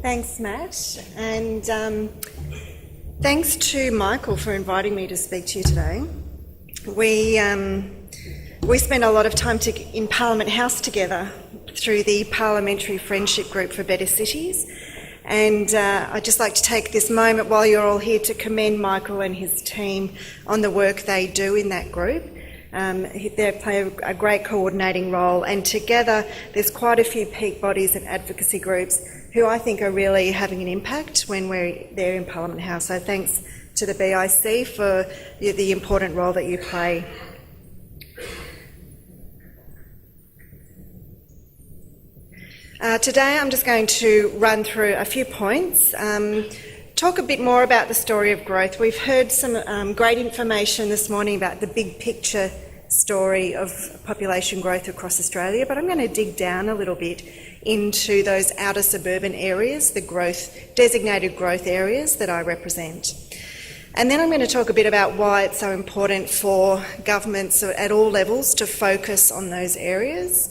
Thanks, Matt, and thanks to Michael for inviting me to speak to you today. We spend a lot of time in Parliament House together through the Parliamentary Friendship Group for Better Cities, and I'd just like to take this moment while you're all here to commend Michael and his team on the work they do in that group. They play a great coordinating role, and together there's quite a few peak bodies and advocacy groups who I think are really having an impact when we're there in Parliament House. So thanks to the BIC for the important role that you play. Today I'm just going to run through a few points, talk a bit more about the story of growth. We've heard some great information this morning about the big picture story of population growth across Australia, but I'm going to dig down a little bit into those outer suburban areas, the designated growth areas that I represent. And then I'm going to talk a bit about why it's so important for governments at all levels to focus on those areas.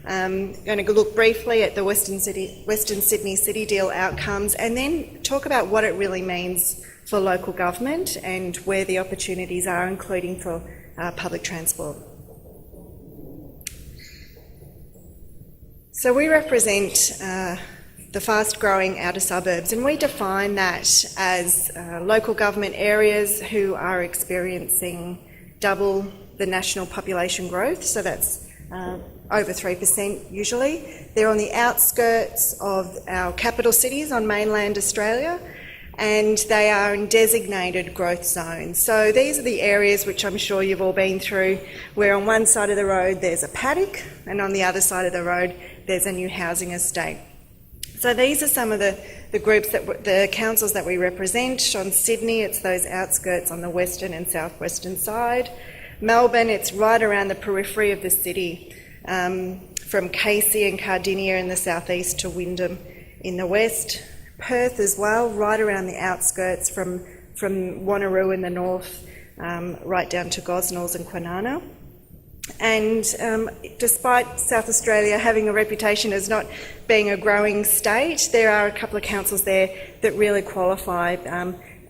I'm going to look briefly at the Western Sydney City Deal outcomes, and then talk about what it really means for local government and where the opportunities are, including for public transport. So we represent the fast-growing outer suburbs, and we define that as local government areas who are experiencing double the national population growth, so that's over 3% usually. They're on the outskirts of our capital cities on mainland Australia, and they are in designated growth zones. So these are the areas which I'm sure you've all been through, where on one side of the road there's a paddock, and on the other side of the road there's a new housing estate. So these are some of the groups, the councils that we represent. On Sydney, it's those outskirts on the western and southwestern side. Melbourne, it's right around the periphery of the city, from Casey and Cardinia in the southeast to Wyndham in the west. Perth as well, right around the outskirts from Wanneroo in the north, right down to Gosnells and Kwinana. And despite South Australia having a reputation as not being a growing state, there are a couple of councils there that really qualify.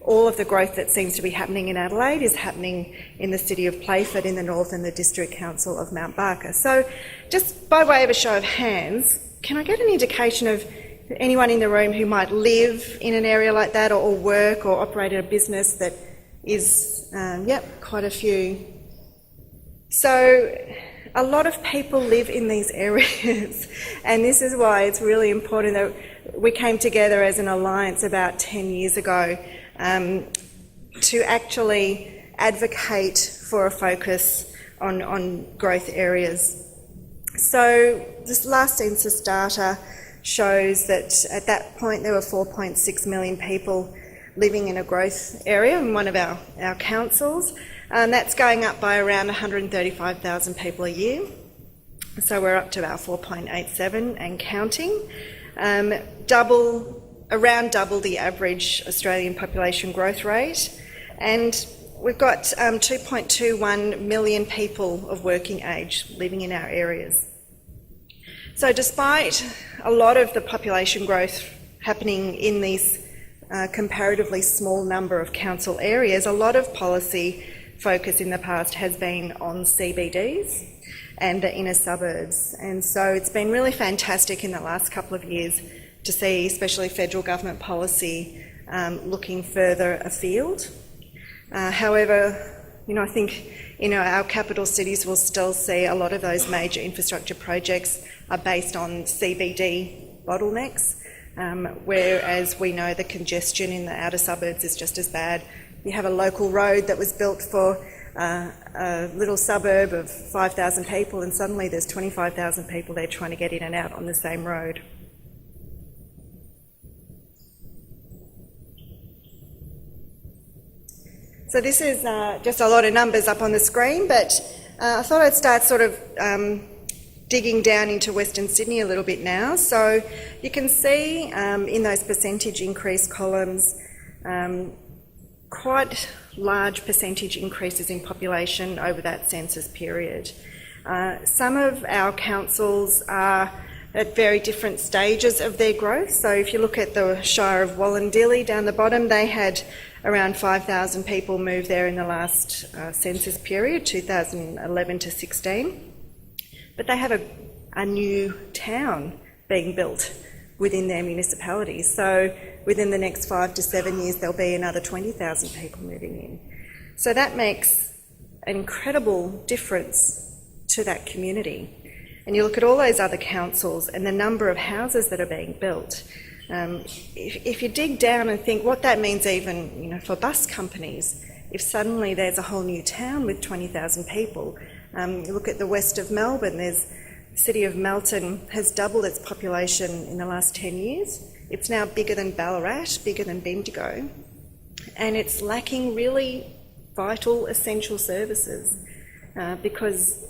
All of the growth that seems to be happening in Adelaide is happening in the city of Playford in the north and the District Council of Mount Barker. So just by way of a show of hands, can I get an indication of anyone in the room who might live in an area like that, or work or operate a business that is, quite a few. So a lot of people live in these areas, and this is why it's really important that we came together as an alliance about 10 years ago to actually advocate for a focus on growth areas. So this last census data shows that at that point there were 4.6 million people living in a growth area in one of our councils. That's going up by around 135,000 people a year. So we're up to about 4.87 and counting. Around double the average Australian population growth rate. And we've got 2.21 million people of working age living in our areas. So despite a lot of the population growth happening in these comparatively small number of council areas, a lot of policy focus in the past has been on CBDs and the inner suburbs. And so it's been really fantastic in the last couple of years to see, especially federal government policy, looking further afield. However, I think our capital cities will still see a lot of those major infrastructure projects are based on CBD bottlenecks, whereas we know the congestion in the outer suburbs is just as bad. You have a local road that was built for a little suburb of 5,000 people, and suddenly there's 25,000 people there trying to get in and out on the same road. So this is just a lot of numbers up on the screen, but I thought I'd start sort of digging down into Western Sydney a little bit now. So you can see in those percentage increase columns quite large percentage increases in population over that census period. Some of our councils are at very different stages of their growth. So if you look at the Shire of Wallandilly down the bottom, they had around 5,000 people move there in the last census period, 2011 to 16. But they have a new town being built within their municipality. So within the next 5 to 7 years, there'll be another 20,000 people moving in. So that makes an incredible difference to that community. And you look at all those other councils and the number of houses that are being built. If you dig down and think what that means even for bus companies, if suddenly there's a whole new town with 20,000 people, you look at the west of Melbourne, the city of Melton has doubled its population in the last 10 years. It's now bigger than Ballarat, bigger than Bendigo, and it's lacking really vital, essential services because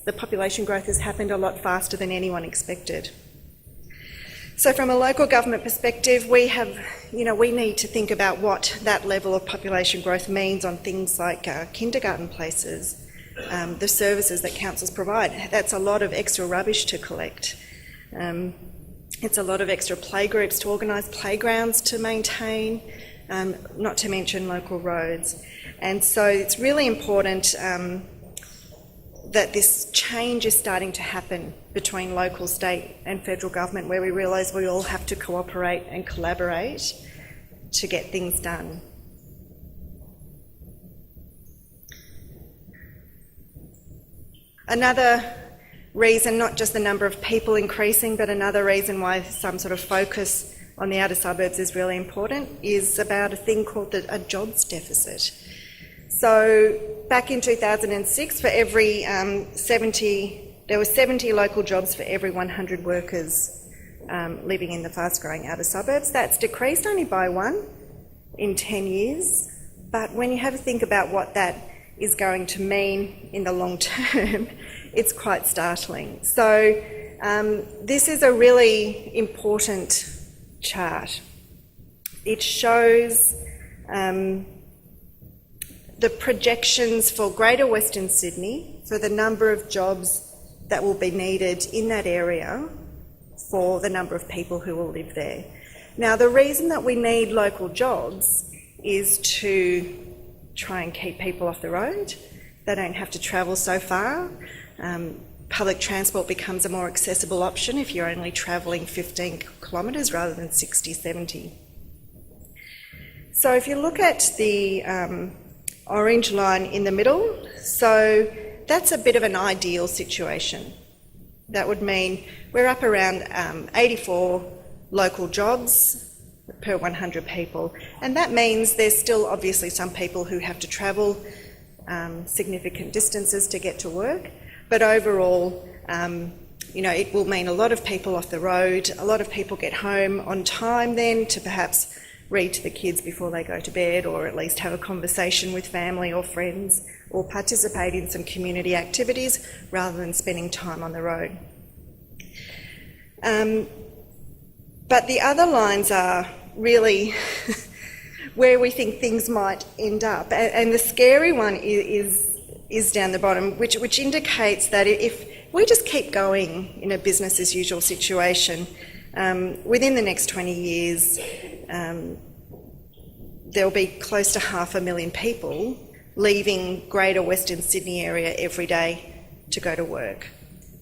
the population growth has happened a lot faster than anyone expected. So from a local government perspective, we need to think about what that level of population growth means on things like kindergarten places, the services that councils provide. That's a lot of extra rubbish to collect. It's a lot of extra playgroups to organise, playgrounds to maintain, not to mention local roads. And so it's really important that this change is starting to happen between local, state and federal government, where we realise we all have to cooperate and collaborate to get things done. Another reason, not just the number of people increasing, but another reason why some sort of focus on the outer suburbs is really important, is about a thing called a jobs deficit. So back in 2006, for every there were 70 local jobs for every 100 workers living in the fast-growing outer suburbs. That's decreased only by 1 in 10 years. But when you have a think about what that is going to mean in the long term, it's quite startling. So this is a really important chart. It shows the projections for Greater Western Sydney for the number of jobs that will be needed in that area for the number of people who will live there. Now, the reason that we need local jobs is to try and keep people off the road. They don't have to travel so far. Public transport becomes a more accessible option if you're only travelling 15 kilometres rather than 60, 70. So if you look at the orange line in the middle, so that's a bit of an ideal situation. That would mean we're up around 84 local jobs per 100 people, and that means there's still obviously some people who have to travel significant distances to get to work, but overall it will mean a lot of people off the road, a lot of people get home on time then to perhaps read to the kids before they go to bed, or at least have a conversation with family or friends, or participate in some community activities rather than spending time on the road. But the other lines are really where we think things might end up, and the scary one is down the bottom, which indicates that if we just keep going in a business as usual situation, within the next 20 years, there'll be close to 500,000 people leaving Greater Western Sydney area every day to go to work.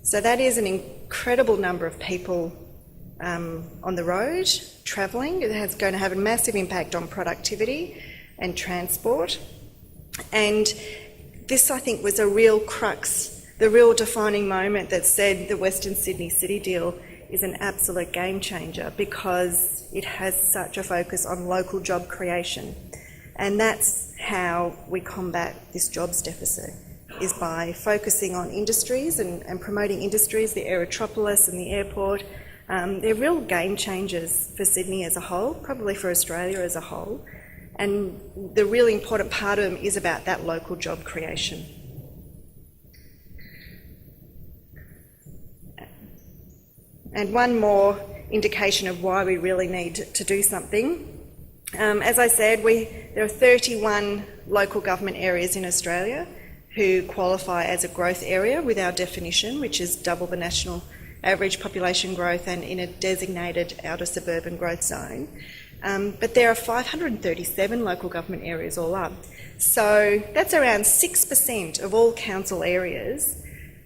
So that is an incredible number of people on the road travelling. It's going to have a massive impact on productivity and transport. And this, I think, was a real crux, the real defining moment that said the Western Sydney City Deal is an absolute game changer, because it has such a focus on local job creation. And that's how we combat this jobs deficit, is by focusing on industries and promoting industries, the aerotropolis and the airport. They're real game changers for Sydney as a whole, probably for Australia as a whole. And the really important part of them is about that local job creation. And one more indication of why we really need to do something. As I said, there are 31 local government areas in Australia who qualify as a growth area with our definition, which is double the national average population growth and in a designated outer suburban growth zone. But there are 537 local government areas all up. So that's around 6% of all council areas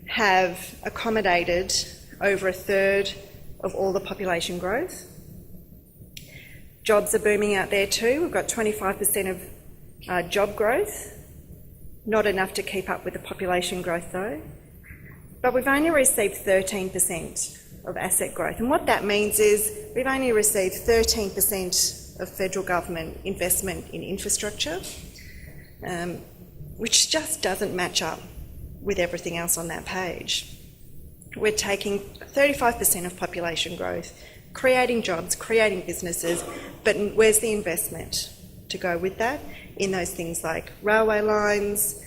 have accommodated over a third of all the population growth. Jobs are booming out there too. We've got 25% of job growth. Not enough to keep up with the population growth though. But we've only received 13% of asset growth. And what that means is we've only received 13% of federal government investment in infrastructure, which just doesn't match up with everything else on that page. We're taking 35% of population growth, creating jobs, creating businesses, but where's the investment to go with that in those things like railway lines,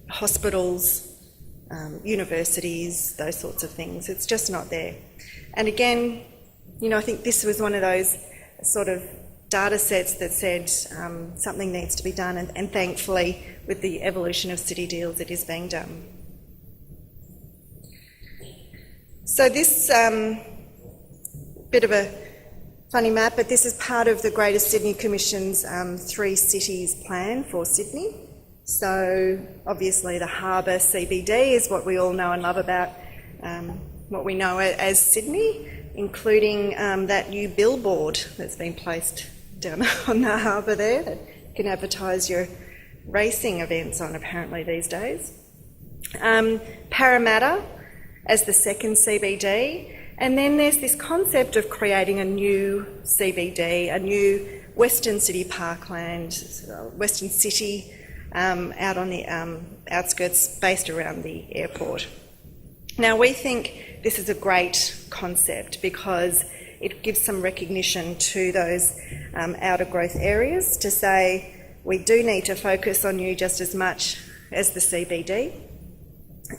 hospitals, universities, those sorts of things? It's just not there. And again, you know, I think this was one of those sort of data sets that said something needs to be done, and thankfully with the evolution of city deals it is being done. So this bit of a funny map, but this is part of the Greater Sydney Commission's 3 cities plan for Sydney. So obviously the harbour CBD is what we all know and love about what we know as Sydney, including that new billboard that's been placed down on the harbour there that you can advertise your racing events on apparently these days. Parramatta as the second CBD, and then there's this concept of creating a new CBD, a new Western City parkland, Western City out on the outskirts based around the airport. Now we think this is a great concept because it gives some recognition to those outer growth areas to say we do need to focus on you just as much as the CBD.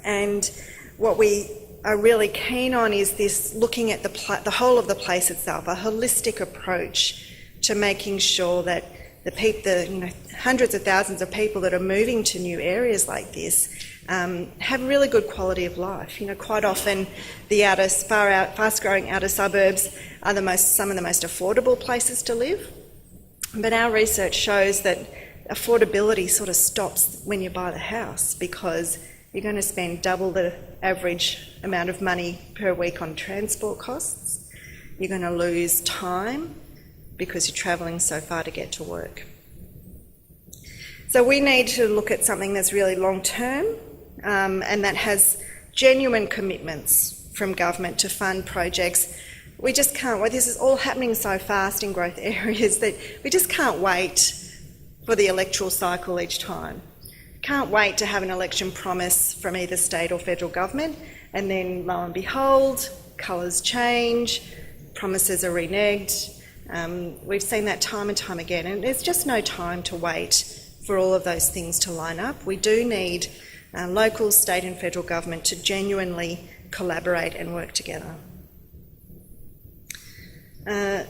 And what we are really keen on is this looking at the whole of the place itself, a holistic approach to making sure that the hundreds of thousands of people that are moving to new areas like this have really good quality of life. You know, quite often the fast-growing outer suburbs are some of the most affordable places to live. But our research shows that affordability sort of stops when you buy the house because you're going to spend double the average amount of money per week on transport costs. You're going to lose time because you're travelling so far to get to work. So we need to look at something that's really long-term and that has genuine commitments from government to fund projects. We just can't wait. This is all happening so fast in growth areas that we just can't wait for the electoral cycle each time. Can't wait to have an election promise from either state or federal government, and then lo and behold, colours change, promises are reneged. We've seen that time and time again, and there's just no time to wait for all of those things to line up. We do need local, state and federal government to genuinely collaborate and work together.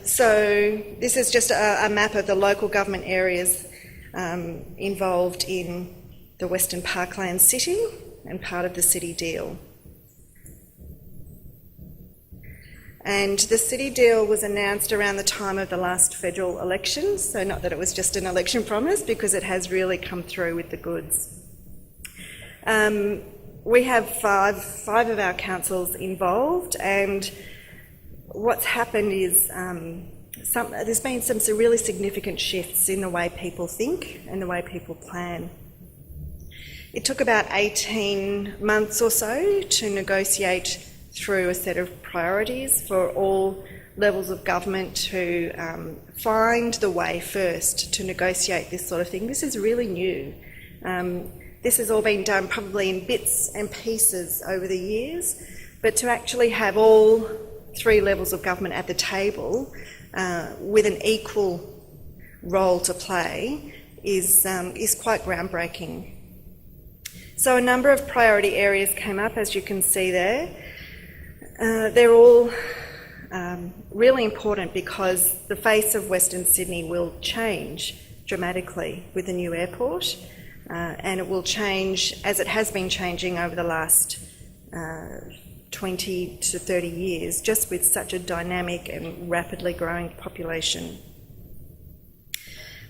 So this is just a map of the local government areas involved in the Western Parkland City and part of the City Deal. And the City Deal was announced around the time of the last federal elections, so not that it was just an election promise, because it has really come through with the goods. We have five of our councils involved, and what's happened is there's been some really significant shifts in the way people think and the way people plan. It took about 18 months or so to negotiate through a set of priorities for all levels of government to find the way first to negotiate this sort of thing. This is really new. This has all been done probably in bits and pieces over the years, but to actually have all 3 levels of government at the table with an equal role to play is quite groundbreaking. So a number of priority areas came up, as you can see there. They're all really important because the face of Western Sydney will change dramatically with the new airport, and it will change as it has been changing over the last 20 to 30 years, just with such a dynamic and rapidly growing population.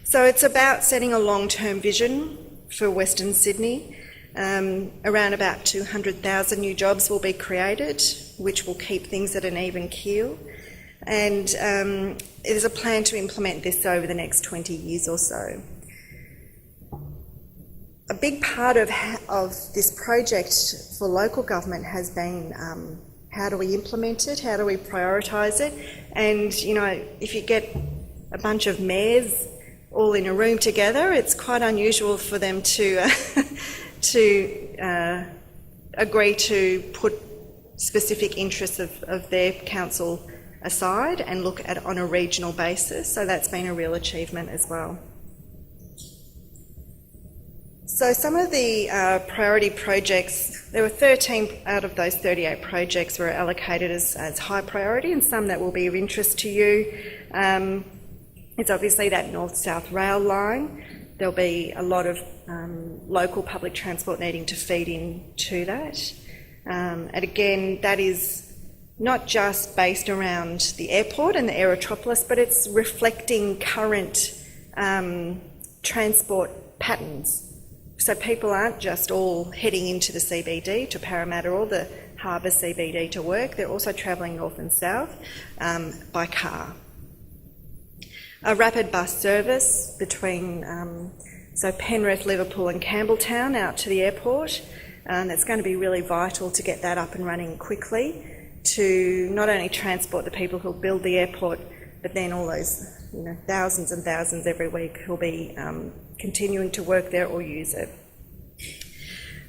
So it's about setting a long-term vision for Western Sydney. Around about 200,000 new jobs will be created, which will keep things at an even keel. And there's a plan to implement this over the next 20 years or so. A big part of this project for local government has been how do we implement it, how do we prioritise it, and if you get a bunch of mayors all in a room together, it's quite unusual for them to agree to put specific interests of their council aside and look at it on a regional basis, so that's been a real achievement as well. So some of the priority projects, there were 13 out of those 38 projects were allocated as high priority, and some that will be of interest to you. It's obviously that north-south rail line. There'll be a lot of local public transport needing to feed into that. And again, that is not just based around the airport and the aerotropolis, but it's reflecting current transport patterns. So people aren't just all heading into the CBD to Parramatta or the Harbour CBD to work, they're also travelling north and south by car. A rapid bus service between Penrith, Liverpool and Campbelltown out to the airport. That's going to be really vital to get that up and running quickly to not only transport the people who'll build the airport, but then all those thousands and thousands every week who'll be continuing to work there or use it.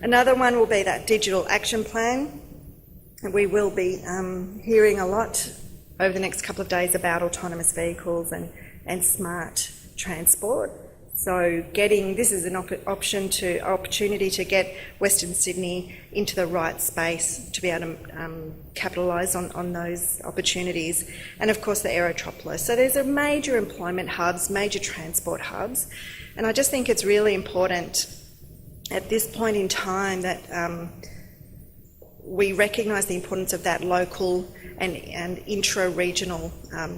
Another one will be that digital action plan. We will be hearing a lot over the next couple of days about autonomous vehicles and smart transport. So this is an opportunity to get Western Sydney into the right space to be able to capitalise on those opportunities. And of course the aerotropolis. So there's a major employment hubs, major transport hubs. And I just think it's really important at this point in time that we recognise the importance of that local and intra-regional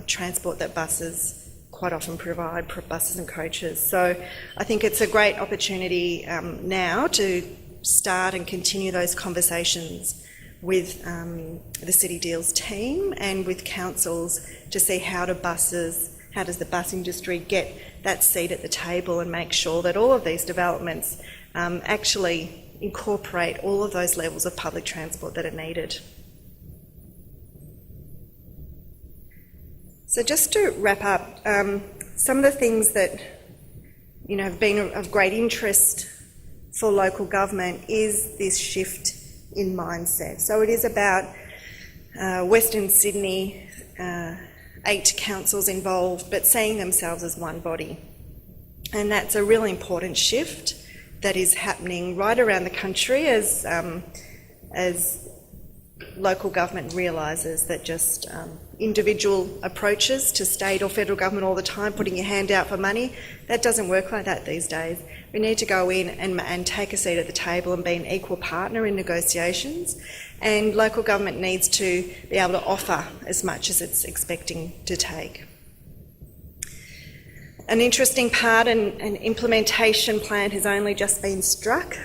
transport that buses quite often provide, buses and coaches. So I think it's a great opportunity now to start and continue those conversations with the City Deals team and with councils to see how does the bus industry get that seat at the table and make sure that all of these developments actually incorporate all of those levels of public transport that are needed. So just to wrap up, some of the things that have been of great interest for local government is this shift in mindset. So it is about Western Sydney, 8 councils involved, but seeing themselves as one body. And that's a really important shift that is happening right around the country as local government realises that just individual approaches to state or federal government all the time, putting your hand out for money, that doesn't work like that these days. We need to go in and take a seat at the table and be an equal partner in negotiations, and local government needs to be able to offer as much as it's expecting to take. An interesting part, an implementation plan has only just been struck,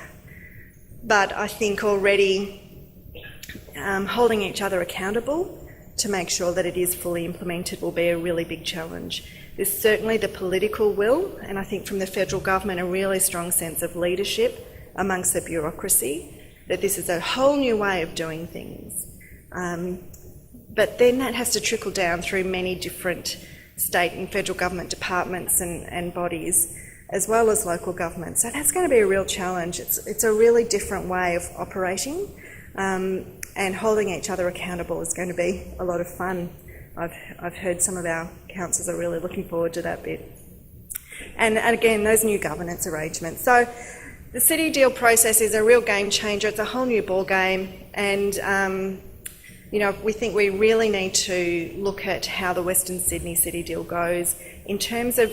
but I think already holding each other accountable to make sure that it is fully implemented will be a really big challenge. There's certainly the political will, and I think from the federal government a really strong sense of leadership amongst the bureaucracy, that this is a whole new way of doing things. But then that has to trickle down through many different state and federal government departments and bodies, as well as local government. So that's going to be a real challenge. It's a really different way of operating, and holding each other accountable is going to be a lot of fun. I've heard some of our councils are really looking forward to that bit. And again, those new governance arrangements. So the City Deal process is a real game changer. It's a whole new ball game, and we think we really need to look at how the Western Sydney City Deal goes in terms of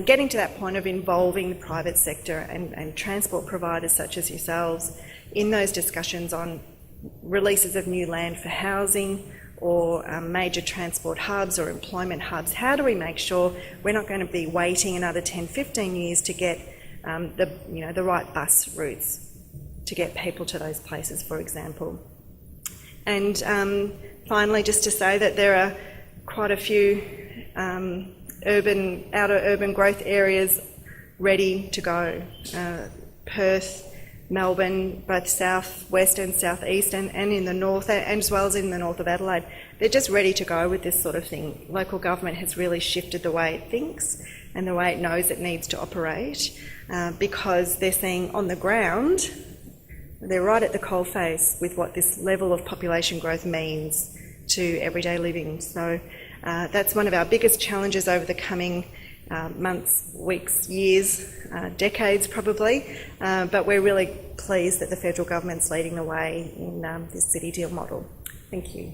getting to that point of involving the private sector and transport providers such as yourselves in those discussions on releases of new land for housing, or major transport hubs or employment hubs. How do we make sure we're not going to be waiting another 10, 15 years to get the right bus routes to get people to those places, for example? And finally, just to say that there are quite a few outer urban growth areas ready to go. Perth, Melbourne, both south, west and southeast, and in the north, and as well as in the north of Adelaide. They're just ready to go with this sort of thing. Local government has really shifted the way it thinks and the way it knows it needs to operate, because they're seeing on the ground, they're right at the coalface with what this level of population growth means to everyday living. So that's one of our biggest challenges over the coming months, weeks, years, decades probably, but we're really pleased that the federal government's leading the way in this city deal model. Thank you.